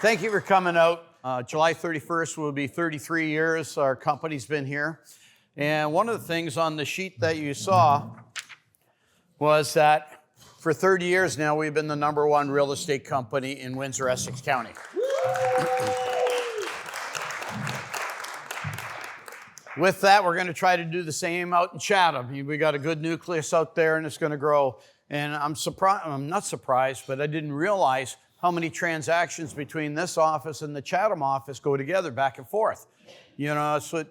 Thank you for coming out. July 31st will be 33 years our company's been here. And one of the things on the sheet that you saw was that for 30 years now, we've been the #1 real estate company in Windsor, Essex County. With that, we're going to try to do the same out in Chatham. We got a good nucleus out there, and it's going to grow. And I'm not surprised, but I didn't realize how many transactions between this office and the Chatham office go together back and forth. You know, so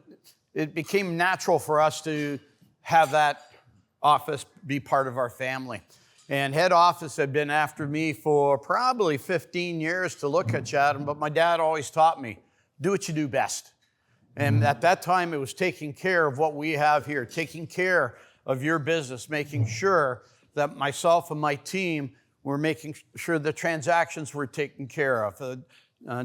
it became natural for us to have that office be part of our family. And head office had been after me for probably 15 years to look at Chatham, but my dad always taught me, do what you do best. And at that time, it was taking care of what we have here, taking care of your business, making sure that myself and my team were making sure the transactions were taken care of,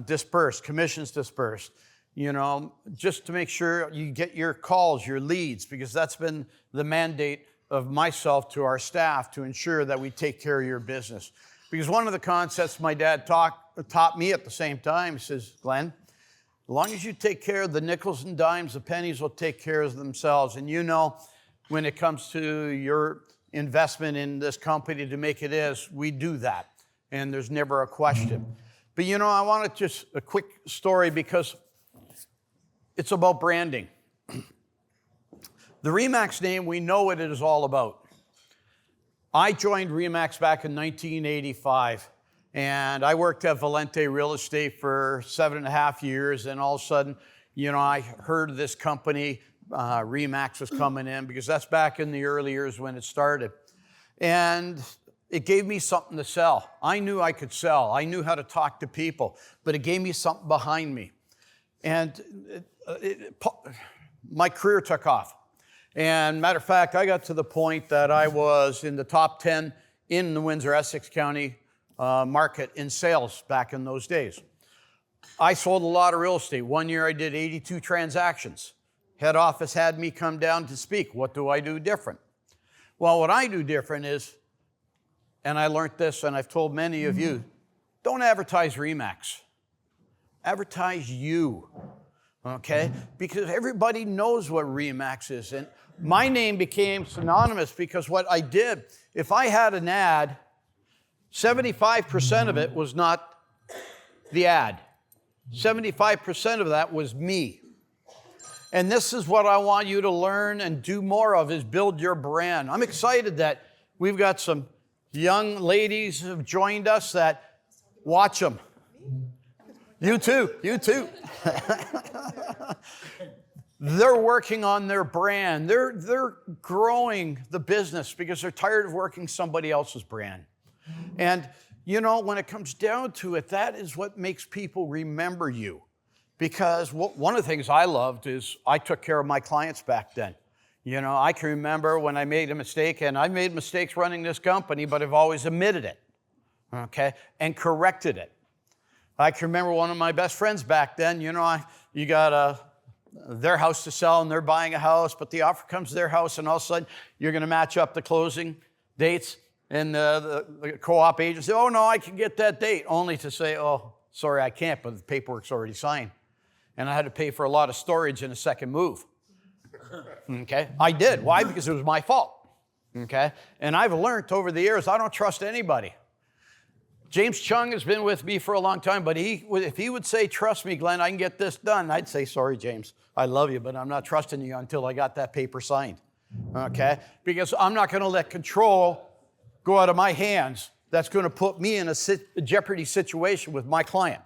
dispersed, commissions dispersed, you know, just to make sure you get your calls, your leads, because that's been the mandate of myself to our staff to ensure that we take care of your business. Because one of the concepts my dad taught me at the same time, he says, Glenn, as long as you take care of the nickels and dimes, the pennies will take care of themselves. And you know, when it comes to your investment in this company to make it is, we do that. And there's never a question. But you know, I want to just a quick story because it's about branding. The REMAX name, we know what it is all about. I joined REMAX back in 1985. And I worked at Valente Real Estate for 7.5 years. And all of a sudden, you know, I heard of this company, REMAX was coming in, because that's back in the early years when it started. And it gave me something to sell. I knew I could sell. I knew how to talk to people, but it gave me something behind me. And my career took off. And matter of fact, I got to the point that I was in the top 10 in the Windsor, Essex County market in sales back in those days. I sold a lot of real estate. One year I did 82 transactions. Head office had me come down to speak. What do I do different? Well, what I do different is, and I learned this and I've told many of you, don't advertise REMAX. Advertise you, okay? Because everybody knows what REMAX is. And my name became synonymous because what I did, if I had an ad, 75% of it was not the ad. 75% of that was me. And this is what I want you to learn and do more of, is build your brand. I'm excited that we've got some young ladies who have joined us that watch them. You too. They're working on their brand. They're growing the business because they're tired of working somebody else's brand. And, you know, when it comes down to it, that is what makes people remember you. Because one of the things I loved is I took care of my clients back then. You know, I can remember when I made a mistake, and I made mistakes running this company, but I've always admitted it, okay, and corrected it. I can remember one of my best friends back then, you know, you got their house to sell, and they're buying a house, but the offer comes to their house, and all of a sudden, you're going to match up the closing dates. And the co-op agent said, oh, no, I can get that date, only to say, oh, sorry, I can't, but the paperwork's already signed. And I had to pay for a lot of storage in a second move. Okay? I did. Why? Because it was my fault. Okay? And I've learned over the years, I don't trust anybody. James Chung has been with me for a long time, but if he would say, trust me, Glenn, I can get this done, I'd say, sorry, James, I love you, but I'm not trusting you until I got that paper signed. Okay? Because I'm not going to let control go out of my hands that's going to put me in a jeopardy situation with my client.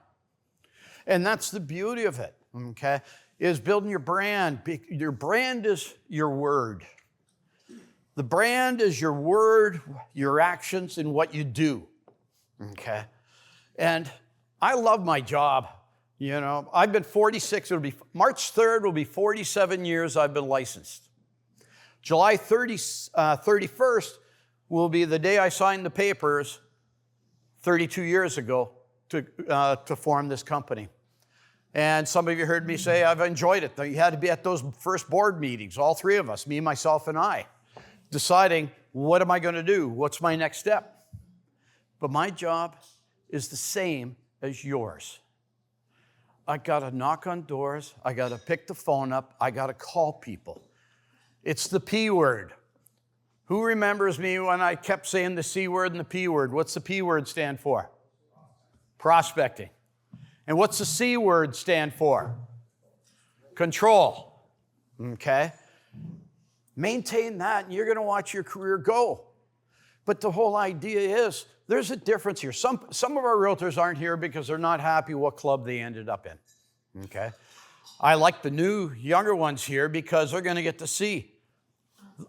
And that's the beauty of it, okay, is building your brand. Your brand is your word. The brand is your word, your actions, and what you do, okay? And I love my job. You know, I've been 46, March 3rd will be 47 years I've been licensed. July 31st will be the day I signed the papers 32 years ago to form this company. And some of you heard me say I've enjoyed it. You had to be at those first board meetings, all three of us, me, myself, and I, deciding what am I going to do? What's my next step? But my job is the same as yours. I got to knock on doors. I got to pick the phone up. I got to call people. It's the P word. Who remembers me when I kept saying the C word and the P word? What's the P word stand for? Prospecting. And what's the C word stand for? Control. Okay? Maintain that and you're going to watch your career go. But the whole idea is there's a difference here. Some of our realtors aren't here because they're not happy what club they ended up in. Okay? I like the new, younger ones here because they're going to get to see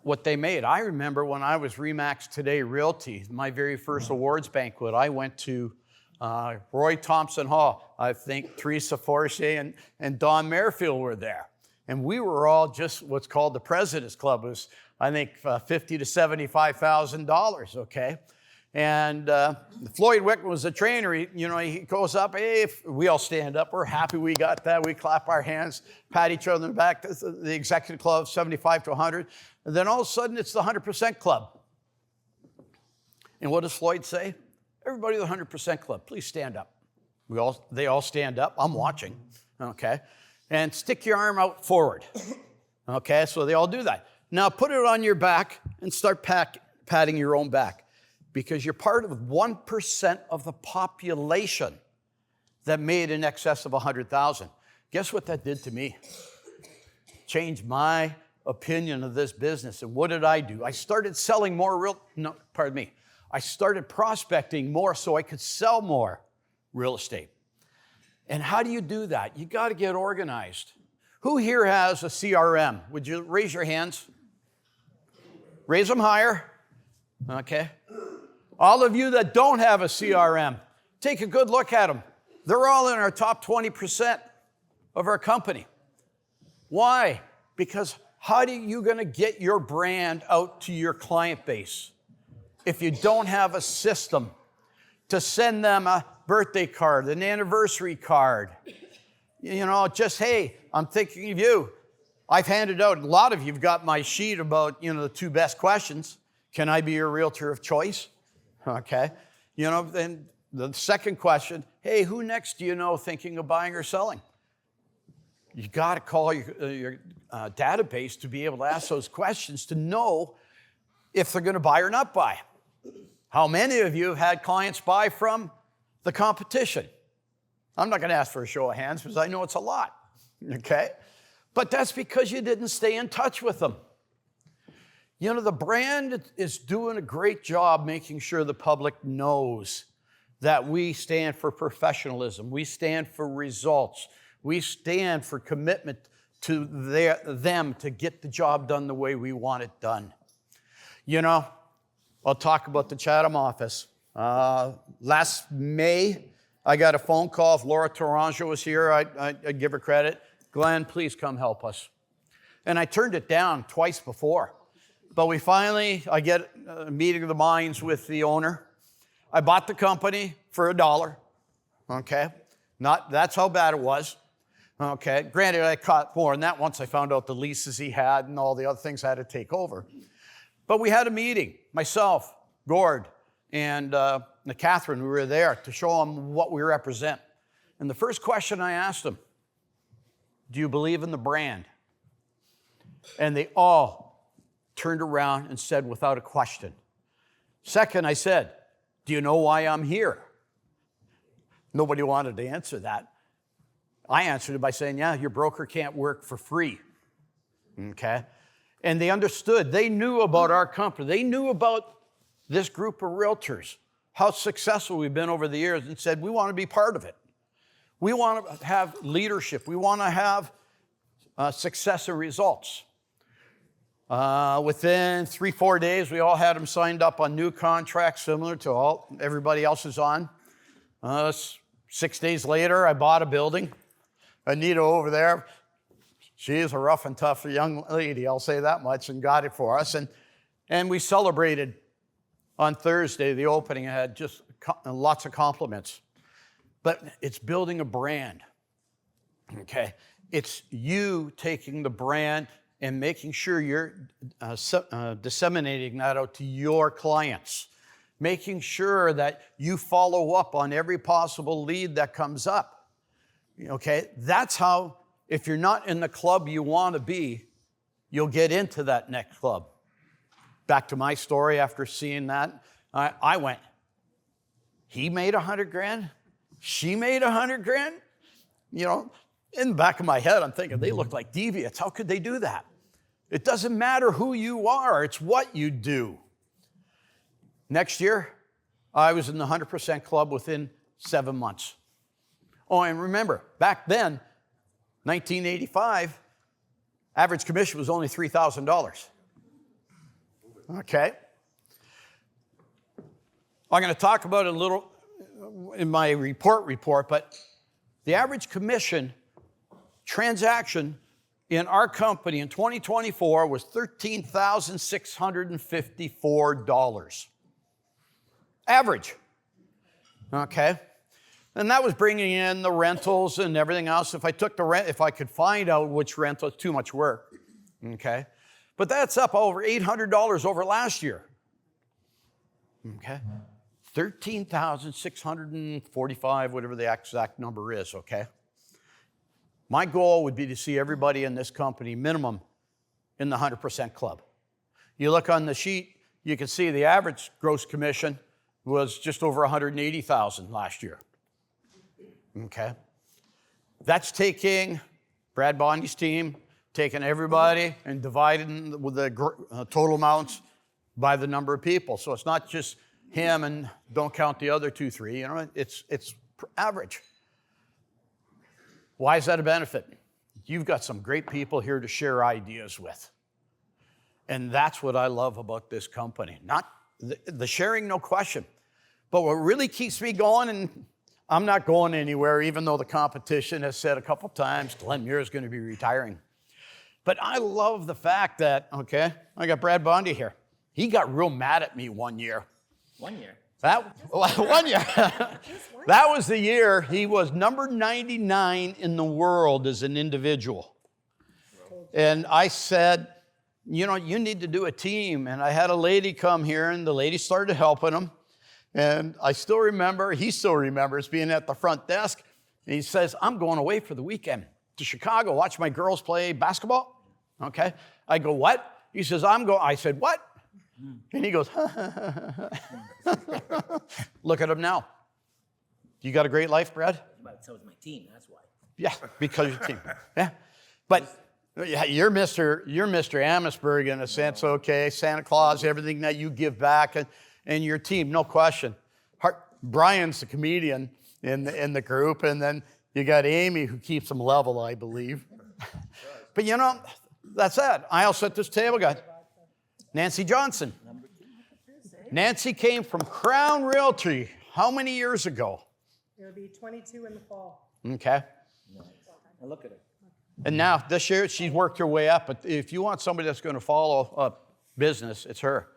what they made. I remember when I was REMAX Today Realty, my very first awards banquet, I went to Roy Thompson Hall. I think Teresa Fortier and Don Merrifield were there. And we were all just what's called the President's Club. It was, I think, $50,000 to $75,000, okay? And Floyd Wickman was the trainer. He goes up, hey, we all stand up. We're happy we got that. We clap our hands, pat each other on the back. The executive club, 75 to 100. And then all of a sudden, it's the 100% club. And what does Floyd say? Everybody in the 100% club, please stand up. They all stand up. I'm watching, okay? And stick your arm out forward, okay? So they all do that. Now put it on your back and start patting your own back because you're part of 1% of the population that made in excess of 100,000. Guess what that did to me? Changed my opinion of this business. And what did I do? I started selling more I started prospecting more so I could sell more real estate. And how do you do that? You got to get organized. Who here has a CRM? Would you raise your hands? Raise them higher. Okay. All of you that don't have a CRM, take a good look at them. They're all in our top 20% of our company. Why? Because how are you going to get your brand out to your client base if you don't have a system to send them a birthday card, an anniversary card? Just, hey, I'm thinking of you. I've handed out, a lot of you've got my sheet about, the 2 best questions. Can I be your realtor of choice? Okay. Then the second question, hey, who next do you know thinking of buying or selling? You got to call your database to be able to ask those questions to know if they're going to buy or not buy. How many of you have had clients buy from the competition? I'm not going to ask for a show of hands because I know it's a lot, okay? But that's because you didn't stay in touch with them. The brand is doing a great job making sure the public knows that we stand for professionalism. We stand for results. We stand for commitment to them to get the job done the way we want it done. I'll talk about the Chatham office. Last May, I got a phone call. If Laura Tourangeau was here, I'd give her credit. Glenn, please come help us. And I turned it down twice before. But I get a meeting of the minds with the owner. I bought the company for $1, okay? That's how bad it was, okay? Granted, I caught more than that once I found out the leases he had and all the other things I had to take over. But we had a meeting, myself, Gord, and Catherine, we were there to show them what we represent. And the first question I asked them, do you believe in the brand? And they all turned around and said without a question. Second, I said, do you know why I'm here? Nobody wanted to answer that. I answered it by saying, yeah, your broker can't work for free, okay? And they understood. They knew about our company. They knew about this group of realtors, how successful we've been over the years, and said, we want to be part of it. We want to have leadership. We want to have success and results. Within 3-4 days, we all had them signed up on new contracts similar to everybody else is on. 6 days later, I bought a building. Anita over there, she is a rough and tough young lady, I'll say that much, and got it for us. And we celebrated on Thursday, the opening. I had just lots of compliments. But it's building a brand, okay? It's you taking the brand and making sure you're disseminating that out to your clients, making sure that you follow up on every possible lead that comes up. Okay, that's how, if you're not in the club you want to be, you'll get into that next club. Back to my story after seeing that, I went, he made $100,000, she made $100,000. You know, in the back of my head, I'm thinking, they look like deviants. How could they do that? It doesn't matter who you are, it's what you do. Next year, I was in the 100% club within 7 months. Oh, and remember, back then, 1985, average commission was only $3,000. Okay. I'm going to talk about it a little in my report, but the average commission transaction in our company in 2024 was $13,654. Average. Okay. And that was bringing in the rentals and everything else. If I took the rent, if I could find out which rental, it's too much work. Okay. But that's up over $800 over last year. Okay. 13,645, whatever the exact number is, okay? My goal would be to see everybody in this company minimum in the 100% club. You look on the sheet, you can see the average gross commission was just over $180,000 last year. Okay? That's taking Brad Bondy's team, taking everybody and dividing with the total amounts by the number of people. So it's not just him and don't count the other 2, 3, you know, it's average. Why is that a benefit? You've got some great people here to share ideas with. And that's what I love about this company. Not the sharing, no question. But what really keeps me going, and I'm not going anywhere, even though the competition has said a couple times, Glen Muir is going to be retiring. But I love the fact that, okay, I got Brad Bondy here. He got real mad at me one year. 1 year. That 1 year. That was the year he was number 99 in the world as an individual. And I said, you know, you need to do a team. And I had a lady come here, and the lady started helping him. And I still remember, he still remembers being at the front desk. And he says, I'm going away for the weekend to Chicago, watch my girls play basketball. Okay. I go, what? He says, I said, what? And he goes, look at him now. You got a great life, Brad? So is my team, that's why. Yeah, because your team. Yeah. But yeah, you're Mr. Amherstburg in a sense, okay? Santa Claus, everything that you give back, and your team, no question. Brian's the comedian in the group, and then you got Amy who keeps them level, I believe. But you know, that's it. I also at this table got Nancy Johnson. Nancy came from Crown Realty how many years ago? It'll be 22 in the fall. Okay. Now look at her. And now this year she's worked her way up. But if you want somebody that's going to follow up business, it's her.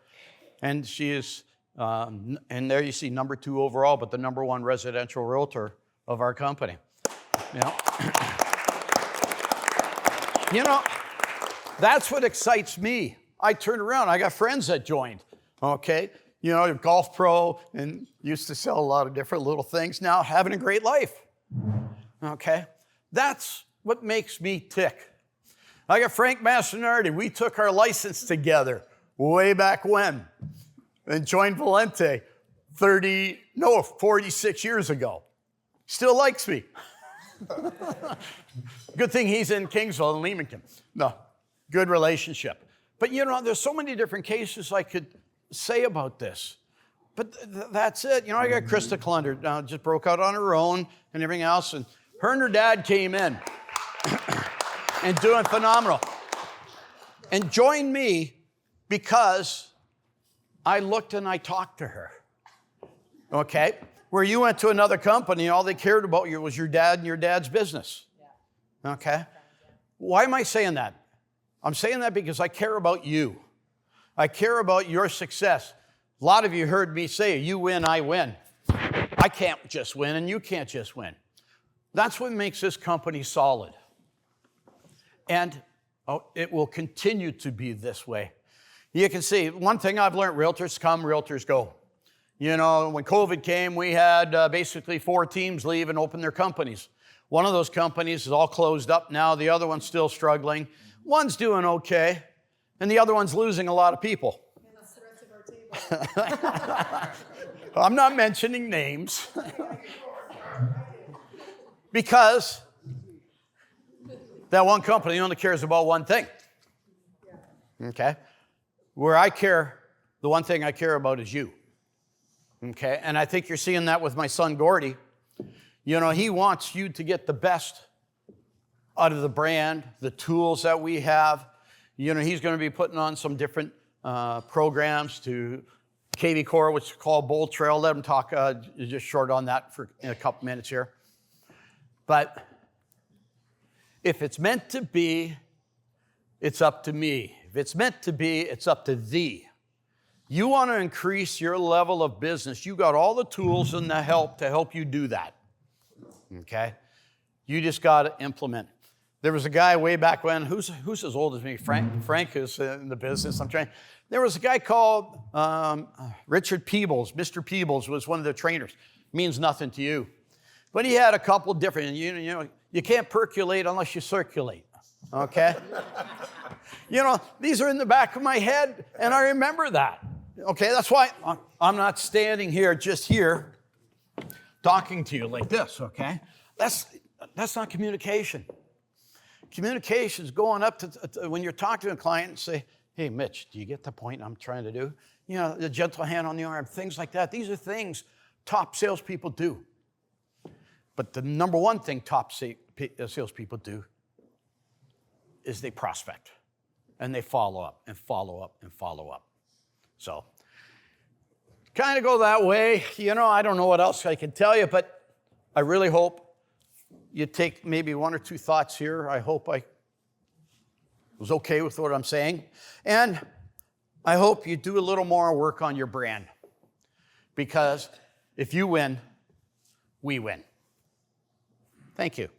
And she is, and there you see number 2 overall, but the number 1 residential realtor of our company. You know, that's what excites me. I turned around, I got friends that joined, okay? You know, golf pro and used to sell a lot of different little things, now having a great life, okay? That's what makes me tick. I got Frank Mastinardi. We took our license together way back when and joined Valente 46 years ago. Still likes me. Good thing he's in Kingsville and Leamington. No, good relationship. But you know, there's so many different cases I could say about this. But that's it. You know, I got Krista Klunder, just broke out on her own and everything else. And her and her dad came in and doing phenomenal. And joined me because I looked and I talked to her. Okay? Where you went to another company and all they cared about you was your dad and your dad's business. Okay? Why am I saying that? I'm saying that because I care about you. I care about your success. A lot of you heard me say, you win, I win. I can't just win and you can't just win. That's what makes this company solid. And it will continue to be this way. You can see, one thing I've learned, realtors come, realtors go. You know, when COVID came, we had basically 4 teams leave and open their companies. One of those companies is all closed up now. The other one's still struggling. One's doing okay, and the other one's losing a lot of people. And that's the rest of our table. I'm not mentioning names. Because that one company only cares about one thing. Okay? Where I care, the one thing I care about is you. Okay? And I think you're seeing that with my son, Gordy. You know, he wants you to get the best out of the brand, the tools that we have. You know, he's going to be putting on some different programs to KV Core, which is called Bold Trail. Let him talk just short on that for in a couple minutes here. But if it's meant to be, it's up to me. If it's meant to be, it's up to thee. You want to increase your level of business. You got all the tools and the help to help you do that. Okay? You just got to implement. There was a guy way back when, who's as old as me? Frank is in the business. There was a guy called Richard Peebles. Mr. Peebles was one of the trainers. Means nothing to you. But he had a couple different, you know, you can't percolate unless you circulate. Okay? You know, these are in the back of my head, and I remember that. Okay, that's why I'm not standing here, just here, talking to you like this, okay? That's not communication. Communication is going up to when you're talking to a client and say, hey, Mitch, do you get the point I'm trying to do? You know, the gentle hand on the arm, things like that. These are things top salespeople do. But the number one thing top salespeople do is they prospect. And they follow up and follow up and follow up. So, kind of go that way. You know, I don't know what else I can tell you, but I really hope you take maybe 1 or 2 thoughts here. I hope I was okay with what I'm saying. And I hope you do a little more work on your brand. Because if you win, we win. Thank you.